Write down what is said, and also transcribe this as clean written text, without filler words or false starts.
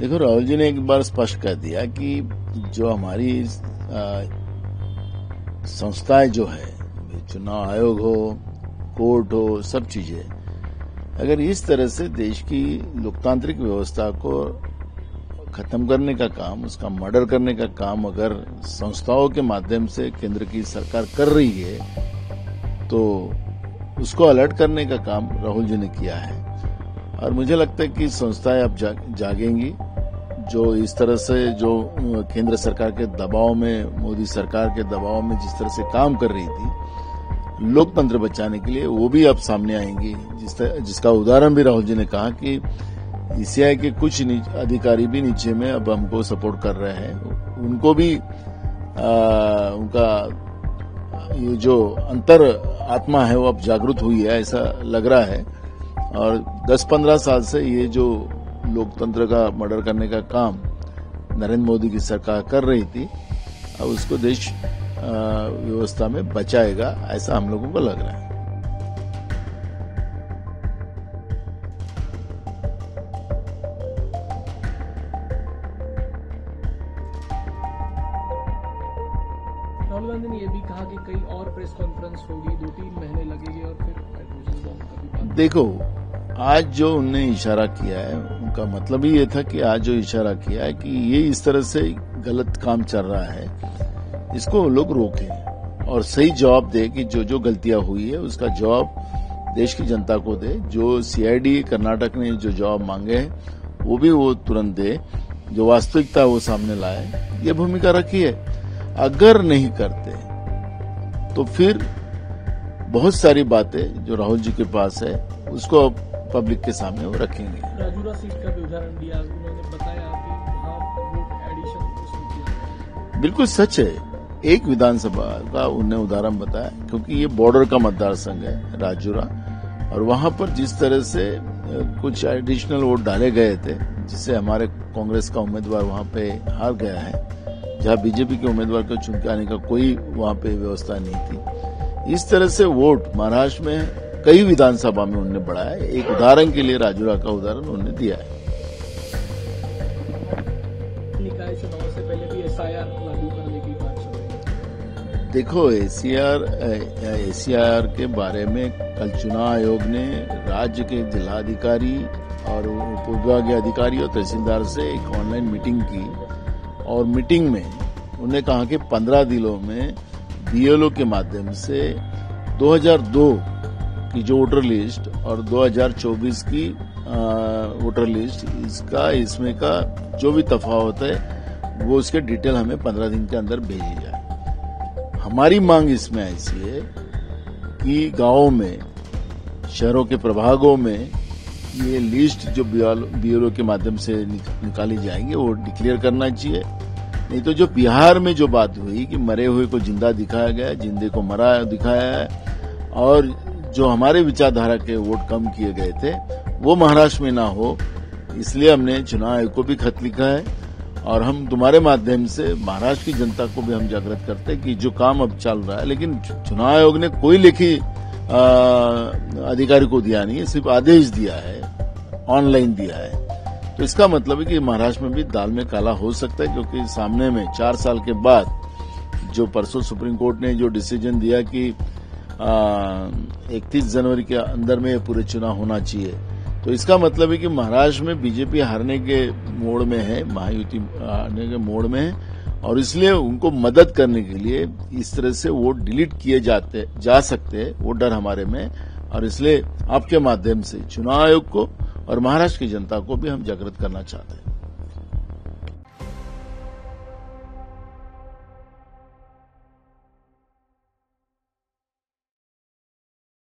देखो, राहुल जी ने एक बार स्पष्ट कर दिया कि जो हमारी संस्थाएं जो है, चुनाव आयोग हो, कोर्ट हो, सब चीजें अगर इस तरह से देश की लोकतांत्रिक व्यवस्था को खत्म करने का काम, उसका मर्डर करने का काम अगर संस्थाओं के माध्यम से केंद्र की सरकार कर रही है तो उसको अलर्ट करने का काम राहुल जी ने किया है। और मुझे लगता है कि संस्थाएं अब जागेंगी। जो इस तरह से जो केंद्र सरकार के दबाव में, मोदी सरकार के दबाव में जिस तरह से काम कर रही थी लोकतंत्र बचाने के लिए, वो भी अब सामने आएंगी। जिसका उदाहरण भी राहुल जी ने कहा कि ईसीआई के कुछ अधिकारी भी नीचे में अब हमको सपोर्ट कर रहे हैं। उनको भी उनका ये जो अंतर आत्मा है वो अब जागरूक हुई है, ऐसा लग रहा है। और 10-15 साल से ये जो लोकतंत्र का मर्डर करने का काम नरेंद्र मोदी की सरकार कर रही थी, अब उसको देश व्यवस्था में बचाएगा, ऐसा हम लोगों को लग रहा है। राहुल गांधी ने यह भी कहा कि कई और प्रेस कॉन्फ्रेंस होगी, 2-3 महीने लगेंगे और फिर हाइड्रोजन बम का भी बात। देखो, आज जो उन्होंने इशारा किया है उनका मतलब ही ये था कि आज जो इशारा किया है कि ये इस तरह से गलत काम चल रहा है, इसको लोग रोकें और सही जवाब दे कि जो जो गलतियां हुई है उसका जवाब देश की जनता को दे। जो सीआईडी कर्नाटक ने जो जवाब मांगे हैं वो भी वो तुरंत दे, जो वास्तविकता है वो सामने लाए। ये भूमिका रखी है। अगर नहीं करते तो फिर बहुत सारी बातें जो राहुल जी के पास है उसको पब्लिक के सामने वो रखेंगे। राजूरा सीट का भी उदाहरण दिया, उन्होंने बताया कि वहां वोट एडिशन उसमें किया। बिल्कुल सच है। एक विधानसभा का उन्हें उदाहरण बताया, क्योंकि ये बॉर्डर का मतदार संघ है राजूरा, और वहां पर जिस तरह से कुछ एडिशनल वोट डाले गए थे जिससे हमारे कांग्रेस का उम्मीदवार वहां पे हार गया है, जहां बीजेपी के उम्मीदवार को चुन के आने का कोई वहां पे व्यवस्था नहीं थी। इस तरह से वोट महाराष्ट्र में कई विधानसभा में उन्होंने बढ़ाया है। एक उदाहरण के लिए राजूरा का उदाहरण उन्होंने दिया है। निकाय चुनाव से पहले भी एसआईआर लागू करने की बात चल रही है। देखो, एसीआर के बारे में कल चुनाव आयोग ने राज्य के जिलाधिकारी और उप विभागीय अधिकारी और तहसीलदार से एक ऑनलाइन मीटिंग की, और मीटिंग में उन्होंने कहा कि 15 जिलों में बीएलओ के माध्यम से 2002 की जो वोटर लिस्ट और 2024 की वोटर लिस्ट, इसमें का जो भी तफावत है वो उसके डिटेल हमें 15 दिन के अंदर भेजी जाए। हमारी मांग इसमें ऐसी है कि गांवों में, शहरों के प्रभागों में ये लिस्ट जो बीएलओ के माध्यम से निकाली जाएंगे वो डिक्लेयर करना चाहिए। नहीं तो जो बिहार में जो बात हुई कि मरे हुए को जिंदा दिखाया गया, जिंदे को मरा दिखाया है, और जो हमारे विचारधारा के वोट कम किए गए थे वो महाराष्ट्र में ना हो, इसलिए हमने चुनाव आयोग को भी खत लिखा है। और हम तुम्हारे माध्यम से महाराष्ट्र की जनता को भी हम जागृत करते हैं कि जो काम अब चल रहा है, लेकिन चुनाव आयोग ने कोई लेखी अधिकारी को दिया नहीं है, सिर्फ आदेश दिया है, ऑनलाइन दिया है। तो इसका मतलब है कि महाराष्ट्र में भी दाल में काला हो सकता है, क्योंकि सामने में 4 साल के बाद जो परसों सुप्रीम कोर्ट ने जो डिसीजन दिया कि 31 जनवरी के अंदर में पूरे चुनाव होना चाहिए, तो इसका मतलब है कि महाराष्ट्र में बीजेपी हारने के मोड़ में है, महायुति हारने के मोड़ में है, और इसलिए उनको मदद करने के लिए इस तरह से वोट डिलीट किए जा सकते हैं, वो डर हमारे में। और इसलिए आपके माध्यम से चुनाव आयोग को और महाराष्ट्र की जनता को भी हम जागृत करना चाहते हैं।